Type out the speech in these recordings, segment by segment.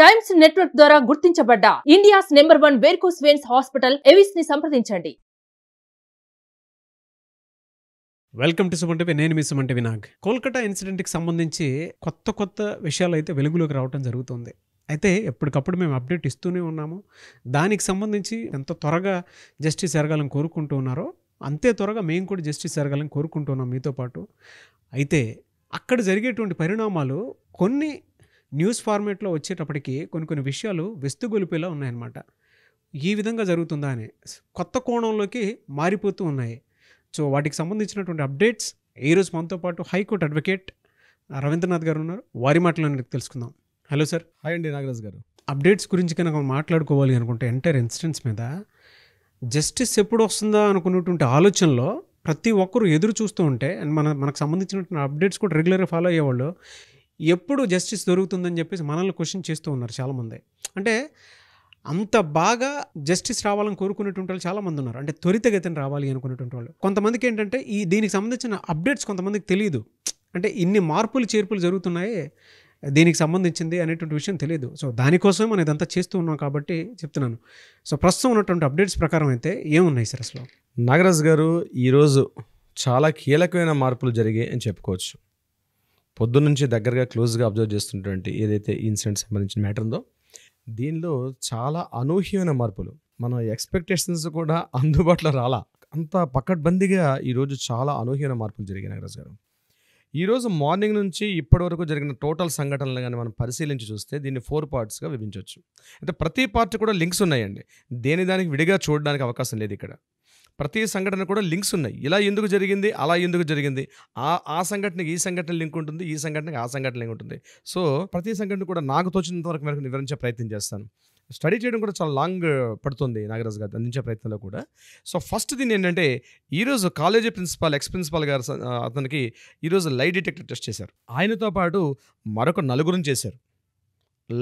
Times network ద్వారా గుర్తించబడ్డ India's number 1 varicose veins hospital Avis ని సంప్రదించండి. Welcome to Suman TV. నేను మీ సుమన్ టీవీ నాగ్. కోల్కతా ఇన్సిడెంట్కి సంబంధించి కొత్త విషయాలు అయితే వెలుగులోకి రావడం జరుగుతుంది. అయితే ఎప్పటికప్పుడు మేము అప్డేట్ ఇస్తూనే ఉన్నాము. దానికి సంబంధించి ఎంత త్వరగా జస్టిస్ జరగాలని కోరుకుంటూ ఉన్నారో అంతే త్వరగా మేము కూడా జస్టిస్ జరగాలని కోరుకుంటున్నాం మీతో పాటు. అయితే అక్కడ జరిగేటువంటి పరిణామాలు కొన్ని న్యూస్ ఫార్మేట్లో వచ్చేటప్పటికి కొన్ని విషయాలు వెస్తుగొలిపేలా ఉన్నాయన్నమాట. ఈ విధంగా జరుగుతుందా అని కొత్త కోణంలోకి మారిపోతూ ఉన్నాయి. సో వాటికి సంబంధించినటువంటి అప్డేట్స్ ఈరోజు మనతో పాటు హైకోర్టు అడ్వకేట్ రవీంద్రనాథ్ గారు ఉన్నారు. వారి మాటలను తెలుసుకుందాం. Hello sir. హాయ్ అండి నాగరాజ్ గారు. అప్డేట్స్ గురించి కనుక మాట్లాడుకోవాలి అనుకుంటే ఎంటైర్ ఇన్సిడెంట్స్ మీద జస్టిస్ ఎప్పుడు వస్తుందా అనుకున్నటువంటి ఆలోచనలో ప్రతి ఒక్కరు ఎదురు చూస్తూ ఉంటే అండ్ మనకు సంబంధించినటువంటి అప్డేట్స్ కూడా రెగ్యులర్గా ఫాలో అయ్యేవాళ్ళు ఎప్పుడు జస్టిస్ దొరుకుతుందని చెప్పేసి మనల్ని క్వశ్చన్ చేస్తూ ఉన్నారు చాలామంది. అంటే అంత బాగా జస్టిస్ రావాలని కోరుకునేటువంటి వాళ్ళు చాలామంది ఉన్నారు. అంటే త్వరితగతిన రావాలి అనుకునేటువంటి వాళ్ళు. కొంతమందికి ఏంటంటే దీనికి సంబంధించిన అప్డేట్స్ కొంతమందికి తెలియదు. అంటే ఇన్ని మార్పులు చేర్పులు జరుగుతున్నాయి దీనికి సంబంధించింది అనేటువంటి విషయం తెలియదు. సో దానికోసం మనం ఇదంతా చేస్తూ ఉన్నాం కాబట్టి చెప్తున్నాను. సో ప్రస్తుతం ఉన్నటువంటి అప్డేట్స్ ప్రకారం అయితే ఏమున్నాయి సార్ అసలు? నాగరాజ్ గారు, ఈరోజు చాలా కీలకమైన మార్పులు జరిగాయి అని చెప్పుకోవచ్చు. పొద్దున్నుంచి దగ్గరగా క్లోజ్గా అబ్జర్వ్ చేస్తున్నటువంటి ఏదైతే ఇన్సిడెంట్ సంబంధించిన మ్యాటర్ ఉందో దీనిలో చాలా అనూహ్యమైన మార్పులు, మన ఎక్స్పెక్టేషన్స్ కూడా అందుబాటులో రాలా. అంత పకడ్బందీగా ఈరోజు చాలా అనూహ్యమైన మార్పులు జరిగాయి నాగరాజ్ గారు. ఈరోజు మార్నింగ్ నుంచి ఇప్పటి వరకు జరిగిన టోటల్ సంఘటనలు కానీ మనం పరిశీలించి చూస్తే దీన్ని 4 పార్ట్స్గా విభజించవచ్చు. అంటే ప్రతి పార్ట్ కూడా లింక్స్ ఉన్నాయండి. దానికి విడిగా చూడడానికి అవకాశం లేదు. ఇక్కడ ప్రతి సంఘటన కూడా లింక్స్ ఉన్నాయి. ఇలా ఎందుకు జరిగింది, అలా ఎందుకు జరిగింది, ఆ సంఘటనకి ఈ సంఘటన లింక్ ఉంటుంది, ఈ సంఘటనకి ఆ సంఘటన లింక్ ఉంటుంది. సో ప్రతి సంఘటన కూడా నాకు తోచినంత వరకు మేరకు వివరించే ప్రయత్నం చేస్తాను. స్టడీ చేయడం కూడా చాలా లాంగ్ పడుతుంది నాగరాజ్ గారు అందించే ప్రయత్నంలో కూడా. సో ఫస్ట్ దీన్ని ఏంటంటే ఈరోజు కాలేజీ ప్రిన్సిపాల్ ఎక్స్ ప్రిన్సిపాల్ గారు అతనికి ఈరోజు లై డిటెక్టర్ టెస్ట్ చేశారు. ఆయనతో పాటు మరొక 4 చేశారు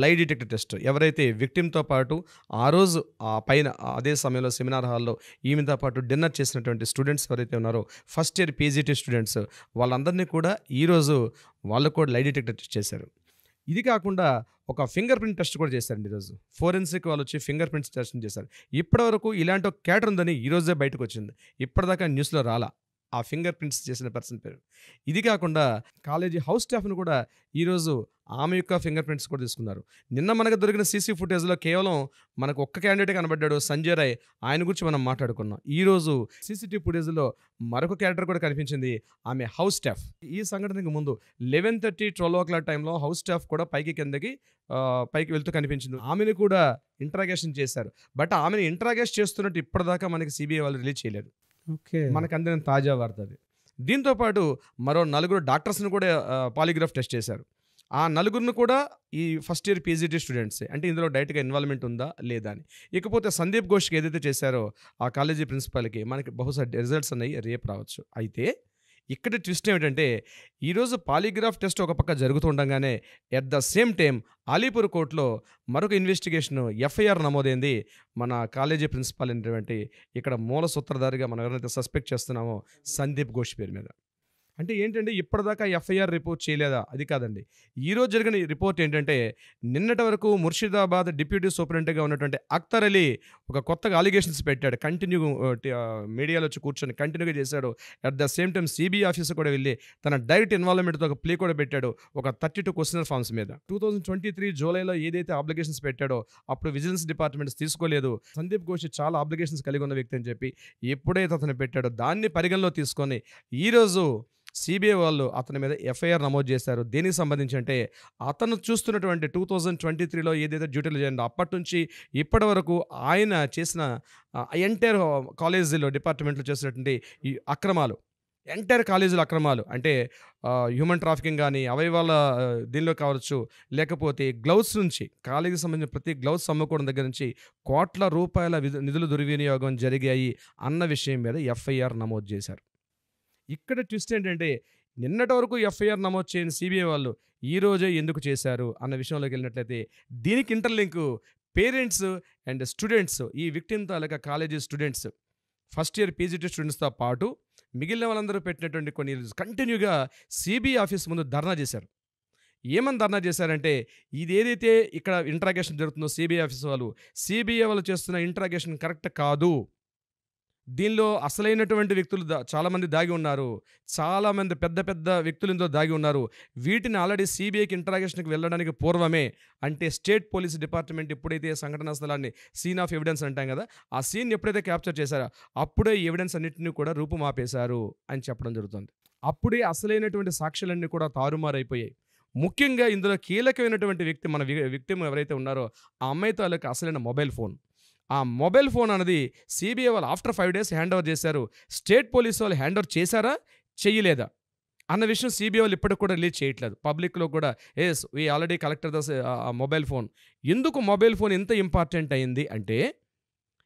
లై డిటెక్టర్ టెస్ట్. ఎవరైతే విక్టిమ్తో పాటు ఆ రోజు పైన అదే సమయంలో సెమినార్ హాల్లో ఈమెతో పాటు డిన్నర్ చేసినటువంటి స్టూడెంట్స్ ఎవరైతే ఉన్నారో ఫస్ట్ ఇయర్ పీజీటీ స్టూడెంట్స్ వాళ్ళందరినీ కూడా ఈరోజు వాళ్ళు కూడా లై డిటెక్టర్ టెస్ట్ చేశారు. ఇది కాకుండా ఒక ఫింగర్ ప్రింట్ టెస్ట్ కూడా చేశారండి. ఈరోజు ఫోరెన్సిక్ వాళ్ళు వచ్చి ఫింగర్ ప్రింట్స్ టెస్ట్ చేశారు. ఇప్పటివరకు ఇలాంటి ఒక క్యాటర్ ఉందని ఈరోజే బయటకు వచ్చింది. ఇప్పటిదాకా న్యూస్లో రాలా ఆ ఫింగర్ ప్రింట్స్ చేసిన పర్సన్ పేరు. ఇది కాకుండా కాలేజీ హౌస్ స్టాఫ్ను కూడా ఈరోజు ఆమె యొక్క ఫింగర్ ప్రింట్స్ కూడా తీసుకున్నారు. నిన్న మనకు దొరికిన సీసీ ఫుటేజ్లో కేవలం మనకు ఒక్క క్యాండిడేట్ కనబడ్డాడు, సంజయ్ రాయ్. ఆయన గురించి మనం మాట్లాడుకున్నాం. ఈరోజు సీసీటీవీ ఫుటేజ్లో మరొక క్యారెక్టర్ కూడా కనిపించింది, ఆమె హౌస్ స్టాఫ్. ఈ సంఘటనకు ముందు 11:30, 12 o'clock టైంలో హౌస్ స్టాఫ్ కూడా పైకి వెళ్తూ కనిపించింది. ఆమెను కూడా ఇంట్రాగేషన్ చేశారు. బట్ ఆమెను ఇంట్రాగేట్ చేస్తున్నట్టు ఇప్పటిదాకా మనకి సిబిఐ వాళ్ళు రిలీజ్ చేయలేదు. మనకు అందిన తాజా వార్త అది. దీంతోపాటు మరో 4 డాక్టర్స్ని కూడా పాలిగ్రాఫ్ టెస్ట్ చేశారు. ఆ 4 కూడా ఈ ఫస్ట్ ఇయర్ పీజీటీ స్టూడెంట్సే. అంటే ఇందులో డైరెక్ట్గా ఇన్వాల్వ్మెంట్ ఉందా లేదా అని. ఇకపోతే సందీప్ ఘోష్కి ఏదైతే చేశారో ఆ కాలేజీ ప్రిన్సిపాల్కి మనకి బహుశా రిజల్ట్స్ అనేవి రేపు రావచ్చు. అయితే ఇక్కడ ట్విస్ట్ ఏమిటంటే ఈరోజు పాలిగ్రాఫ్ టెస్ట్ ఒక పక్క జరుగుతుండగానే at the same time Alipore కోర్టులో మరొక ఇన్వెస్టిగేషన్ ఎఫ్ఐఆర్ నమోదైంది మన కాలేజీ ప్రిన్సిపాల్ అయినటువంటి ఇక్కడ మూల సూత్రధారిగా మనం ఎవరైతే సస్పెక్ట్ చేస్తున్నామో సందీప్ ఘోష్ పేరు మీద. అంటే ఏంటంటే ఇప్పటిదాకా ఎఫ్ఐఆర్ రిపోర్ట్ చేయలేదా, అది కాదండి. ఈరోజు జరిగిన రిపోర్ట్ ఏంటంటే నిన్నటి వరకు ముర్షిదాబాద్ డిప్యూటీ సూపరింటెండెంట్గా ఉన్నటువంటి అఖ్తర్ అలీ ఒక కొత్తగా అలిగేషన్స్ పెట్టాడు. కంటిన్యూ మీడియాలో వచ్చి కూర్చొని కంటిన్యూగా చేశాడు. At the same time CBI office కూడా వెళ్ళి తన డైరెక్ట్ ఇన్వాల్వ్మెంట్తో ఒక ప్లే కూడా పెట్టాడు ఒక 32 క్వశ్చనర్ ఫామ్స్ మీద. 2023 జూలైలో ఏదైతే అప్లికేషన్స్ పెట్టాడో అప్పుడు విజిలెన్స్ డిపార్ట్మెంట్స్ తీసుకోలేదు. సందీప్ ఘోష్ చాలా అప్లికేషన్స్ కలిగి ఉన్న వ్యక్తి అని చెప్పి ఎప్పుడైతే అతను పెట్టాడో దాన్ని పరిగణలో తీసుకొని ఈరోజు సిబిఐ వాళ్ళు అతని మీద ఎఫ్ఐఆర్ నమోదు చేశారు. దేనికి సంబంధించి అంటే అతను చూస్తున్నటువంటి 2023లో ఏదైతే డ్యూటీలు చేయండి అప్పటి నుంచి ఇప్పటి వరకు ఆయన చేసిన ఎంటైర్ కాలేజీలో డిపార్ట్మెంట్లో చేసినటువంటి ఈ అక్రమాలు, ఎంటైర్ కాలేజీలో అక్రమాలు అంటే హ్యూమన్ ట్రాఫికింగ్ కానీ అవయవాల దీనిలో కావచ్చు, లేకపోతే గ్లౌస్ నుంచి కాలేజీకి సంబంధించిన ప్రతి గ్లౌస్ అమ్ముకోవడం దగ్గర నుంచి కోట్ల రూపాయల నిధులు దుర్వినియోగం జరిగాయి అన్న విషయం మీద ఎఫ్ఐఆర్ నమోదు చేశారు. ఇక్కడ ట్విస్ట్ ఏంటంటే నిన్నటి వరకు ఎఫ్ఐఆర్ నమోదు చేయని సిబిఐ వాళ్ళు ఈరోజే ఎందుకు చేశారు అన్న విషయంలోకి వెళ్ళినట్లయితే దీనికి ఇంటర్లింక్ పేరెంట్స్ అండ్ స్టూడెంట్స్, ఈ విక్టిమ్ తాలూకా college students first year PGT స్టూడెంట్స్తో పాటు మిగిలిన వాళ్ళందరూ పెట్టినటువంటి కొన్ని కంటిన్యూగా సిబిఐ ఆఫీస్ ముందు ధర్నా చేశారు. ఏమని ధర్నా చేశారంటే, ఇదేదైతే ఇక్కడ ఇంట్రాగేషన్ జరుగుతుందో సిబిఐ ఆఫీస్ వాళ్ళు, సిబిఐ వాళ్ళు చేస్తున్న ఇంట్రాగేషన్ కరెక్ట్ కాదు. దీనిలో అసలైనటువంటి వ్యక్తులు చాలామంది దాగి ఉన్నారు. చాలామంది పెద్ద పెద్ద వ్యక్తులు ఇందులో దాగి ఉన్నారు. వీటిని ఆల్రెడీ సిబిఐకి ఇంట్రాగేషన్కి వెళ్ళడానికి పూర్వమే, అంటే స్టేట్ పోలీస్ డిపార్ట్మెంట్ ఎప్పుడైతే సంఘటనా స్థలాన్ని సీన్ ఆఫ్ ఎవిడెన్స్ అంటాం కదా, ఆ సీన్ ఎప్పుడైతే క్యాప్చర్ చేశారో అప్పుడే ఎవిడెన్స్ అన్నింటినీ కూడా రూపుమాపేశారు అని చెప్పడం జరుగుతుంది. అప్పుడే అసలైనటువంటి సాక్ష్యాలన్నీ కూడా తారుమారైపోయాయి. ముఖ్యంగా ఇందులో కీలకమైనటువంటి వ్యక్తి, మన విక్టిమ్ ఎవరైతే ఉన్నారో ఆ అమ్మాయి తాలూకు అసలైన మొబైల్ ఫోన్. ఆ మొబైల్ ఫోన్ అన్నది సిబిఐ వాళ్ళు ఆఫ్టర్ 5 days హ్యాండ్ ఓవర్ చేశారు. స్టేట్ పోలీస్ వాళ్ళు హ్యాండ్ ఓవర్ చేశారా చేయలేదా అన్న విషయం సిబిఐ వాళ్ళు ఇప్పటికి కూడా రిలీజ్ చేయట్లేదు. పబ్లిక్లో కూడా as we already collector the mobile phone. ఎందుకు మొబైల్ ఫోన్ ఎంత ఇంపార్టెంట్ అయింది అంటే,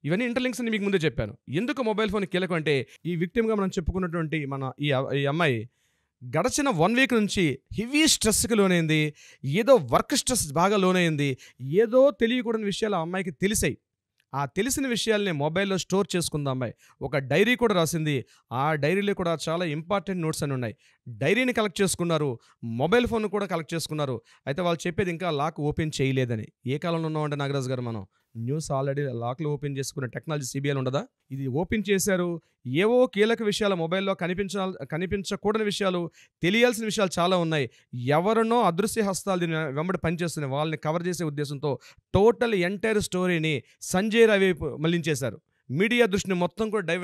ఇవన్నీ ఇంటర్లింక్స్ అని మీకు ముందే చెప్పాను. ఎందుకు మొబైల్ ఫోన్ కీలకం అంటే, ఈ విక్టిమ్గా మనం చెప్పుకున్నటువంటి మన ఈ అమ్మాయి గడిచిన 1 week నుంచి హెవీ స్ట్రెస్కి లోనైంది. ఏదో వర్క్ స్ట్రెస్ బాగా లోనైంది. ఏదో తెలియకూడని విషయాలు ఆ అమ్మాయికి తెలిసాయి. ఆ తెలిసిన విషయాల్ని మొబైల్లో స్టోర్ చేసుకుంది అమ్మాయి. ఒక డైరీ కూడా రాసింది. ఆ డైరీలో కూడా చాలా ఇంపార్టెంట్ నోట్స్ అని ఉన్నాయి. డైరీని కలెక్ట్ చేసుకున్నారు, మొబైల్ ఫోన్ కూడా కలెక్ట్ చేసుకున్నారు. అయితే వాళ్ళు చెప్పేది ఇంకా లాక్ ఓపెన్ చేయలేదని. ఏ కాలంలో ఉన్నామంటే నాగరాజు గారు, మనం న్యూస్ ఆల్రెడీ లాక్లు ఓపెన్ చేసుకునే టెక్నాలజీ సిబిఐలో ఉండదా? ఇది ఓపెన్ చేశారు. ఏవో కీలక విషయాలు మొబైల్లో కనిపించకూడని విషయాలు, తెలియాల్సిన విషయాలు చాలా ఉన్నాయి. ఎవరినో అదృశ్య హస్తాలు దీన్ని వెంబడి పనిచేస్తున్నాయి. వాళ్ళని కవర్ చేసే ఉద్దేశంతో టోటల్ ఎంటైర్ స్టోరీని సంజయ్ రాయ్ వైపు మళ్లించేశారు. మీడియా దృష్టిని మొత్తం కూడా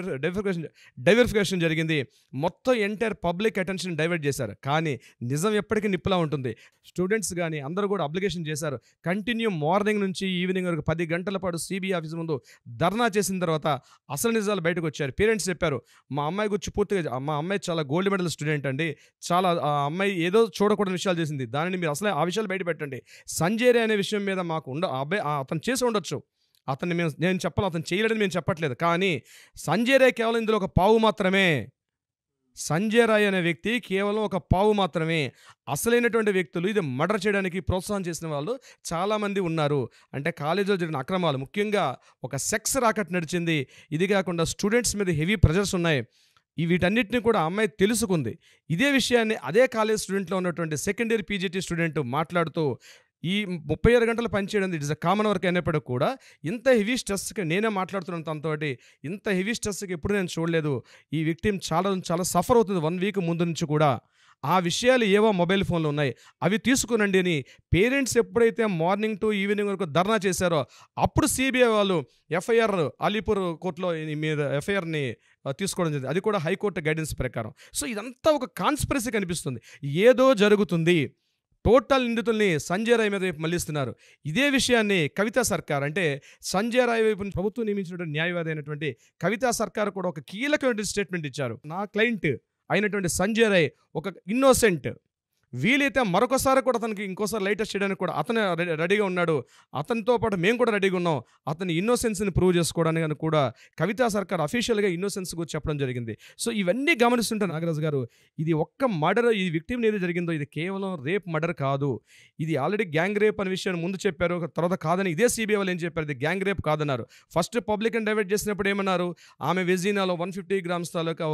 డైవర్ఫికేషన్ జరిగింది. మొత్తం ఎంటైర్ పబ్లిక్ అటెన్షన్ డైవర్ట్ చేశారు. కానీ నిజం ఎప్పటికీ నిప్పులా ఉంటుంది. స్టూడెంట్స్ కానీ అందరూ కూడా అప్లికేషన్ చేశారు. కంటిన్యూ మార్నింగ్ నుంచి ఈవినింగ్ వరకు 10 గంటల పాటు సిబిఐ ఆఫీస్ ముందు ధర్నా చేసిన తర్వాత అసలు నిజాలు బయటకు వచ్చారు. పేరెంట్స్ చెప్పారు, మా అమ్మాయి గురించి పూర్తిగా, మా అమ్మాయి చాలా గోల్డ్ మెడల్ స్టూడెంట్ అండి, చాలా ఆ అమ్మాయి ఏదో చూడకూడని విషయాలు చేసింది, దానిని మీరు అసలే ఆ విషయాలు బయట పెట్టండి. సంజయ్ రే అనే విషయం మీద మాకు అతను చేసి ఉండొచ్చు, నేను చెప్పాలి, అతను చేయలేదని మేము చెప్పట్లేదు. కానీ సంజయ్ రాయ్ కేవలం ఇందులో ఒక పావు మాత్రమే. సంజయ్ రాయ్ అనే వ్యక్తి కేవలం ఒక పావు మాత్రమే. అసలైనటువంటి వ్యక్తులు, ఇది మర్డర్ చేయడానికి ప్రోత్సాహం చేసిన వాళ్ళు చాలామంది ఉన్నారు. అంటే కాలేజీలో జరిగిన అక్రమాలు, ముఖ్యంగా ఒక సెక్స్ రాకెట్ నడిచింది. ఇది కాకుండా స్టూడెంట్స్ మీద హెవీ ప్రెజర్స్ ఉన్నాయి. వీటన్నిటిని కూడా అమ్మాయి తెలుసుకుంది. ఇదే విషయాన్ని అదే కాలేజ్ స్టూడెంట్లో ఉన్నటువంటి సెకండ్ ఇయర్ పీజీటీ స్టూడెంట్ మాట్లాడుతూ, ఈ 36 గంటలు పనిచేయడం it is a common work అయినప్పటికీ కూడా ఇంత హెవీ స్ట్రెస్కి, నేనే మాట్లాడుతున్నాను తనతోటి, ఇంత హెవీ స్ట్రెస్కి ఎప్పుడు నేను చూడలేదు. ఈ విక్టిమ్ చాలా సఫర్ అవుతుంది 1 week ముందు నుంచి కూడా. ఆ విషయాలు ఏవో మొబైల్ ఫోన్లు ఉన్నాయి, అవి తీసుకునండి అని పేరెంట్స్ ఎప్పుడైతే మార్నింగ్ టు ఈవినింగ్ వరకు ధర్నా చేశారో అప్పుడు సిబిఐ వాళ్ళు ఎఫ్ఐఆర్ అలీపూర్ కోర్టులో మీద ఎఫ్ఐఆర్ని తీసుకోవడం జరిగింది. అది కూడా హైకోర్టు గైడెన్స్ ప్రకారం. సో ఇదంతా ఒక కాన్స్పిరసీ కనిపిస్తుంది. ఏదో జరుగుతుంది. టోటల్ నిందితుల్ని సంజయ్ రాయ్ మీద వైపు మళ్లిస్తున్నారు. ఇదే విషయాన్ని కవితా సర్కార్, అంటే సంజయ్ రాయ్ వైపు ప్రభుత్వం నియమించినటువంటి న్యాయవాది అయినటువంటి కవితా సర్కార్ కూడా ఒక కీలకమైన స్టేట్మెంట్ ఇచ్చారు. నా క్లయింట్ అయినటువంటి సంజయ్ రాయ్ ఒక ఇన్నోసెంట్, వీలైతే మరొకసారి కూడా అతనికి ఇంకోసారి లైటెస్ట్ చేయడానికి కూడా అతను రెడీగా ఉన్నాడు. అతనితో పాటు మేము కూడా రెడీగా ఉన్నాం. అతని ఇన్నోసెన్స్ని ప్రూవ్ చేసుకోవడానికి కూడా కవితా సర్కార్ అఫీషియల్గా ఇన్నోసెన్స్ గురించి చెప్పడం జరిగింది. సో ఇవన్నీ గమనిస్తుంటే నాగరాజు గారు, ఇది ఒక్క మర్డర్, ఈ విక్టిమ్ ఏది జరిగిందో ఇది కేవలం రేప్ మర్డర్ కాదు. ఇది ఆల్రెడీ గ్యాంగ్ రేప్ అనే విషయాన్ని ముందు చెప్పారు, తర్వాత కాదని ఇదే సిబిఐ వాళ్ళు ఏం చెప్పారు, ఇది గ్యాంగ్ రేప్ కాదన్నారు. ఫస్ట్ పబ్లిక్ అండ్ డైవర్ట్ చేసినప్పుడు ఏమన్నారు, ఆమె వెజినాలో 150 grams తాలూకా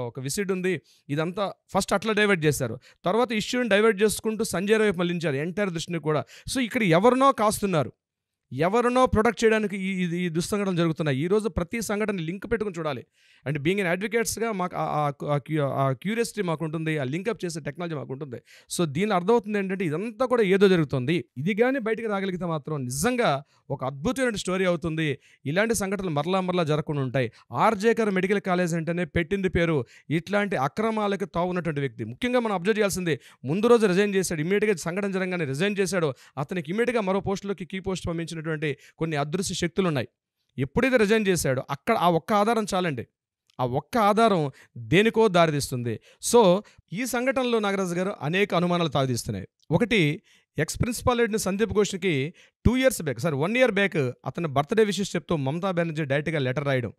ఒక విసిడ్ ఉంది, ఇదంతా ఫస్ట్ అట్లా డైవర్ట్ చేశారు. తర్వాత ఇష్యూ డైవర్ట్ చేసుకుంటూ సంజయ్ రాయ్ మళ్లించారు ఎంటైర్ దృష్టిని కూడా. సో ఇక్కడ ఎవరినో కాస్తున్నారు, ఎవరినో ప్రొటెక్ట్ చేయడానికి ఈ దుస్సంఘటనలు జరుగుతున్నాయి. ఈరోజు ప్రతి సంఘటన లింక్ పెట్టుకుని చూడాలి. అంటే బీయింగ్ ఎన్ అడ్వకేట్స్గా మాకు ఆ క్యూరియాసిటీ మాకు ఉంటుంది, ఆ లింకప్ చేసే టెక్నాలజీ మాకు ఉంటుంది. సో దీని అర్థమవుతుంది ఏంటంటే ఇదంతా కూడా ఏదో జరుగుతుంది. ఇది కానీ బయటకు రాగలిగితే మాత్రం నిజంగా ఒక అద్భుతమైన స్టోరీ అవుతుంది. ఇలాంటి సంఘటనలు మరలా జరగకుండా ఉంటాయి. ఆర్జేకర్ మెడికల్ కాలేజ్ అంటేనే పెట్టింది పేరు ఇట్లాంటి అక్రమాలకు తావున్నటువంటి వ్యక్తి. ముఖ్యంగా మనం అబ్జర్వ్ చేయాల్సింది, ముందు రోజు రిజైన్ చేశాడు, ఇమీడియట్గా సంఘటన జరగానే రిజైన్ చేశాడు. అతనికి ఇమీడియట్గా మరో పోస్టులోకి కీ పోస్ట్ పంపించినటువంటి కొన్ని అదృశ్య శక్తులు ఉన్నాయి. ఎప్పుడైతే రిజైన్ చేశాడో అక్కడ ఆ ఒక్క ఆధారం చాలండి. ఆ ఒక్క ఆధారం దేనికో దారితీస్తుంది. సో ఈ సంఘటనలో నాగరాజు గారు అనేక అనుమానాలు తావిస్తున్నాయి. ఒకటి, ఎక్స్ ప్రిన్సిపాల్ హెడ్ని సందీప్ ఘోష్కి 2 years బ్యాక్, 1 year బ్యాక్ అతని బర్త్డే విషెస్ చెప్తూ మమతా బెనర్జీ డైరెక్ట్గా లెటర్ రాయడం,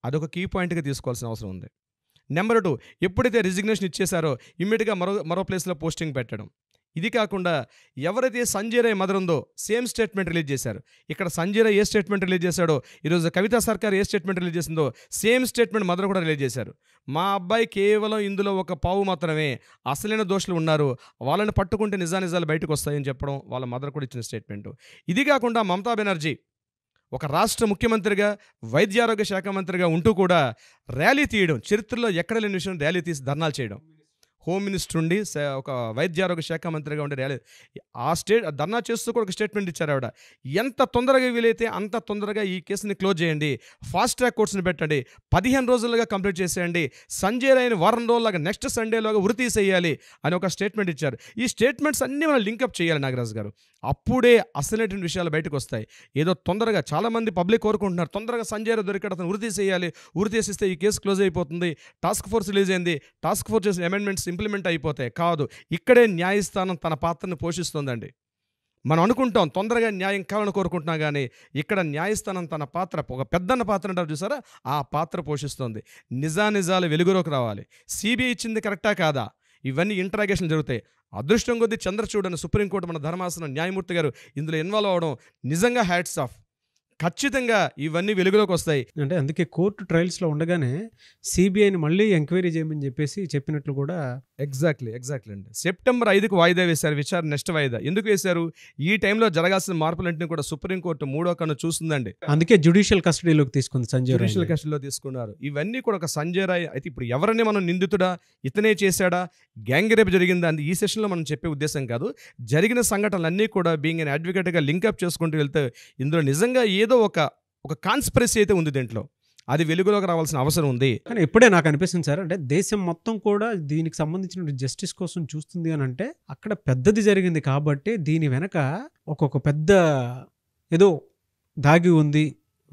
అదొక కీ పాయింట్గా తీసుకోవాల్సిన అవసరం ఉంది. నెంబర్ 2, ఎప్పుడైతే రిజిగ్నేషన్ ఇచ్చేశారో ఇమ్మీడియట్గా మరో ప్లేస్లో పోస్టింగ్ పెట్టడం, ఇది కాకుండా ఎవరైతే సంజయ్ రాయ్ మదర్ ఉందో సేమ్ స్టేట్మెంట్ రిలీజ్ చేశారు. ఇక్కడ సంజయ్ రాయ్ ఏ స్టేట్మెంట్ రిలీజ్ చేశాడో, ఈరోజు కవితా సర్కార్ ఏ స్టేట్మెంట్ రిలీజ్ చేసిందో సేమ్ స్టేట్మెంట్ మదర్ కూడా రిలీజ్ చేశారు. మా అబ్బాయి కేవలం ఇందులో ఒక పావు మాత్రమే, అసలైన దోషులు ఉన్నారు, వాళ్ళని పట్టుకుంటే నిజాలు బయటకు వస్తాయని చెప్పడం వాళ్ళ మదర్ కూడా ఇచ్చిన స్టేట్మెంట్. ఇది కాకుండా మమతా బెనర్జీ ఒక రాష్ట్ర ముఖ్యమంత్రిగా, వైద్యారోగ్య శాఖ మంత్రిగా ఉంటూ కూడా ర్యాలీ తీయడం, చరిత్రలో ఎక్కడ లేని విషయం, ర్యాలీ తీసి ధర్నాలు చేయడం. హోమ్ మినిస్టర్ ఉండి ఒక వైద్యారోగ్య శాఖ మంత్రిగా ఉండే ర్యాలీ ఆ ధర్నా చేస్తూ కూడా ఒక స్టేట్మెంట్ ఇచ్చారు ఆవిడ. ఎంత తొందరగా వీలైతే అంత తొందరగా ఈ కేసుని క్లోజ్ చేయండి, ఫాస్ట్ ట్రాక్ కోర్ట్స్ని పెట్టండి, 15 రోజులుగా కంప్లీట్ చేసేయండి, సంజయ్ రాయ్ని వారం రోజులాగా నెక్స్ట్ సండేలోగా ఉరి తీసేయాలి అని ఒక స్టేట్మెంట్ ఇచ్చారు. ఈ స్టేట్మెంట్స్ అన్నీ మనం లింకప్ చేయాలి నాగరాజు గారు, అప్పుడే అసలైనటువంటి విషయాలు బయటకు వస్తాయి. ఏదో తొందరగా చాలామంది పబ్లిక్ కోరుకుంటున్నారు, తొందరగా సంజయ్ రాయ్ దొరికాడు, అతను ఉరి తీసేయాలి, ఉరి తీసేస్తే ఈ కేసు క్లోజ్ అయిపోతుంది, టాస్క్ ఫోర్స్ రిలీజ్ అయింది, టాస్క్ ఫోర్స్ చేసిన అమెండ్మెంట్స్ ఇంప్లిమెంట్ అయిపోతాయి. కాదు, ఇక్కడే న్యాయస్థానం తన పాత్రను పోషిస్తుందండి. మనం అనుకుంటాం తొందరగా న్యాయం కావాలని కోరుకుంటున్నా కానీ ఇక్కడ న్యాయస్థానం తన పాత్ర, ఒక పెద్దన్న పాత్ర అంటారు చూసారా, ఆ పాత్ర పోషిస్తుంది. నిజాలు వెలుగులోకి రావాలి. సిబిఐ ఇచ్చింది కరెక్టా కాదా, ఇవన్నీ ఇంటరాగేషన్ జరుగుతాయి. అదృష్టం కొద్దీ చంద్రచూడ్ అని సుప్రీంకోర్టు మన ధర్మాసనం న్యాయమూర్తి గారు ఇందులో ఇన్వాల్వ్ అవ్వడం నిజంగా హ్యాట్స్ ఆఫ్. ఖచ్చితంగా ఇవన్నీ వెలుగులోకి వస్తాయి. అంటే అందుకే కోర్టు ట్రయల్స్లో ఉండగానే సిబిఐని మళ్ళీ ఎంక్వైరీ చేయమని చెప్పేసి చెప్పినట్లు కూడా. ఎగ్జాక్ట్లీ అండి. సెప్టెంబర్ 5కు వాయిదా వేశారు విచారణ, నెక్స్ట్ వాయిదా ఎందుకు వేశారు? ఈ టైంలో జరగాల్సిన మార్పులన్నింటినీ కూడా సుప్రీంకోర్టు 3వ కన్ను చూస్తుందండి. అందుకే జ్యుడిషియల్ కస్టడీలోకి తీసుకుంది సంజయ్ రాయ్. జ్యుడిషియల్ కస్టడీలో తీసుకున్నారు. ఇవన్నీ కూడా ఒక సంజయ్ రాయ్ అయితే ఇప్పుడు ఎవరన్నీ మనం నిందితుడా, ఇతనే చేశాడా, గ్యాంగ్ రేప్ జరిగిందా అని ఈ సెషన్లో మనం చెప్పే ఉద్దేశం కాదు. జరిగిన సంఘటనలన్నీ కూడా బీయింగ్ అన్ అడ్వకేట్గా లింకప్ చేసుకుంటూ వెళ్తే ఇందులో నిజంగా ఏదో ఒక కాన్స్పిరసీ అయితే ఉంది, దీంట్లో అది వెలుగులోకి రావాల్సిన అవసరం ఉంది. కానీ ఇప్పుడే నాకు అనిపిస్తుంది సార్, అంటే దేశం మొత్తం కూడా దీనికి సంబంధించిన జస్టిస్ కోసం చూస్తుంది అని అంటే అక్కడ పెద్దది జరిగింది కాబట్టి దీని వెనక ఒక్కొక్క పెద్ద ఏదో దాగి ఉంది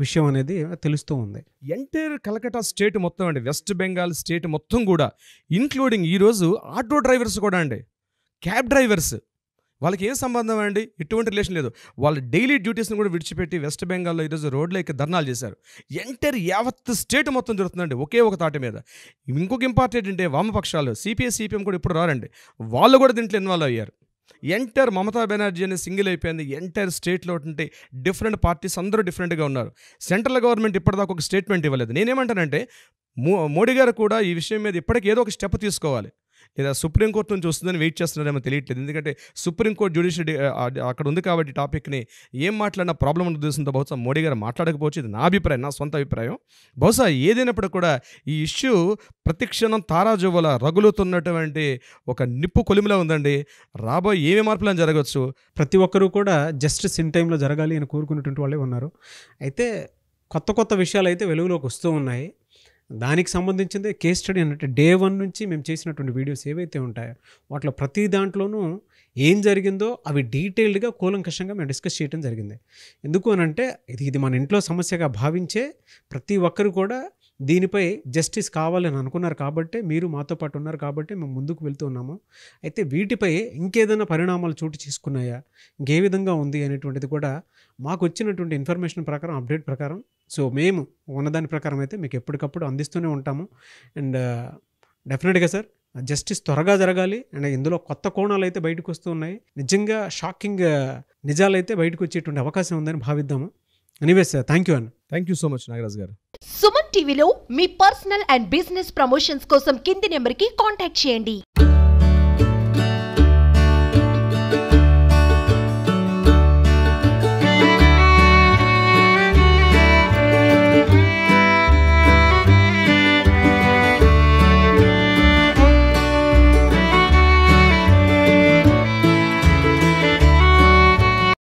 విషయం అనేది తెలుస్తూ ఉంది. ఎంటైర్ కలకట్టా స్టేట్ మొత్తం అండి, వెస్ట్ బెంగాల్ స్టేట్ మొత్తం కూడా, ఇంక్లూడింగ్ ఈరోజు ఆటో డ్రైవర్స్ కూడా అండి, క్యాబ్ డ్రైవర్స్, వాళ్ళకి ఏం సంబంధం అండి, ఎటువంటి రిలేషన్ లేదు. వాళ్ళ డైలీ డ్యూటీస్ని కూడా విడిచిపెట్టి వెస్ట్ బెంగాల్లో ఈరోజు రోడ్లో ఎక్కి ధర్నాలు చేశారు. ఎంటైర్ యావత్ స్టేట్ మొత్తం జరుగుతుందండి ఒకే ఒక తాటి మీద. ఇంకొక ఇంపార్టెంట్ అంటే వామపక్షాలు సిపిఐ సిపిఎం కూడా ఇప్పుడు రారండి, వాళ్ళు కూడా దీంట్లో ఇన్వాల్వ్ అయ్యారు. ఎంటైర్ మమతా బెనర్జీ అనేది సింగిల్ అయిపోయింది. ఎంటైర్ స్టేట్లో ఉంటే డిఫరెంట్ పార్టీస్ అందరూ డిఫరెంట్గా ఉన్నారు. సెంట్రల్ గవర్నమెంట్ ఇప్పటిదాకా ఒక స్టేట్మెంట్ ఇవ్వలేదు. నేనేమంటానంటే మోడీ గారు కూడా ఈ విషయం మీద ఇప్పటికీ ఏదో ఒక స్టెప్ తీసుకోవాలి, లేదా సుప్రీంకోర్టు నుంచి వస్తుందని వెయిట్ చేస్తున్నారేమో తెలియట్లేదు. ఎందుకంటే సుప్రీంకోర్టు జ్యుడిషియరీ అక్కడ ఉంది కాబట్టి టాపిక్ని ఏం మాట్లాడినా ప్రాబ్లం ఉన్న ఉద్దేశంతో బహుశా మోడీ గారు మాట్లాడకపోవచ్చు. ఇది నా అభిప్రాయం, నా సొంత అభిప్రాయం. బహుశా ఏదైనప్పుడు కూడా ఈ ఇష్యూ ప్రతిక్షణం తారాజువ్వల రగులుతున్నటువంటి ఒక నిప్పు కొలిమిలా ఉందండి. రాబోయే ఏమి మార్పులని జరగవచ్చు. ప్రతి ఒక్కరూ కూడా జస్టిస్ ఇన్ టైంలో జరగాలి అని కోరుకునేటువంటి వాళ్ళే ఉన్నారు. అయితే కొత్త విషయాలు అయితే వెలుగులోకి వస్తూ ఉన్నాయి. దానికి సంబంధించిందే కేస్ స్టడీ అంటే డే 1 నుంచి మేము చేసినటువంటి వీడియోస్ ఏవైతే ఉంటాయో వాటిలో ప్రతి దాంట్లోనూ ఏం జరిగిందో అవి డీటెయిల్డ్గా కూలంకషంగా మేము డిస్కస్ చేయడం జరిగింది. ఎందుకు అనంటే ఇది మన ఇంట్లో సమస్యగా భావించే ప్రతి ఒక్కరు కూడా దీనిపై జస్టిస్ కావాలని అనుకున్నారు కాబట్టి, మీరు మాతో పాటు ఉన్నారు కాబట్టి మేము ముందుకు వెళ్తూ ఉన్నాము. అయితే వీటిపై ఇంకేదైనా పరిణామాలు చోటు చేసుకున్నాయా, ఇంకే విధంగా ఉంది అనేటువంటిది కూడా మాకు వచ్చినటువంటి ఇన్ఫర్మేషన్ ప్రకారం, అప్డేట్ ప్రకారం, సో మేము ఉన్నదాని ప్రకారం అయితే మీకు ఎప్పటికప్పుడు అందిస్తూనే ఉంటాము. అండ్ డెఫినెట్గా సార్ జస్టిస్ త్వరగా జరగాలి. అండ్ ఇందులో కొత్త కోణాలు అయితే బయటకు వస్తూ ఉన్నాయి. నిజంగా షాకింగ్ నిజాలు అయితే బయటకు వచ్చేటువంటి అవకాశం ఉందని భావిద్దాము. ఎనీవేస్ సార్, థ్యాంక్ యూ అన్న. Thank you so much Nagaraj గారు. సుమన్ టీవీలో మీ పర్సనల్ అండ్ బిజినెస్ ప్రమోషన్స్ కోసం కింది నెంబర్కి కాంటాక్ట్ చేయండి.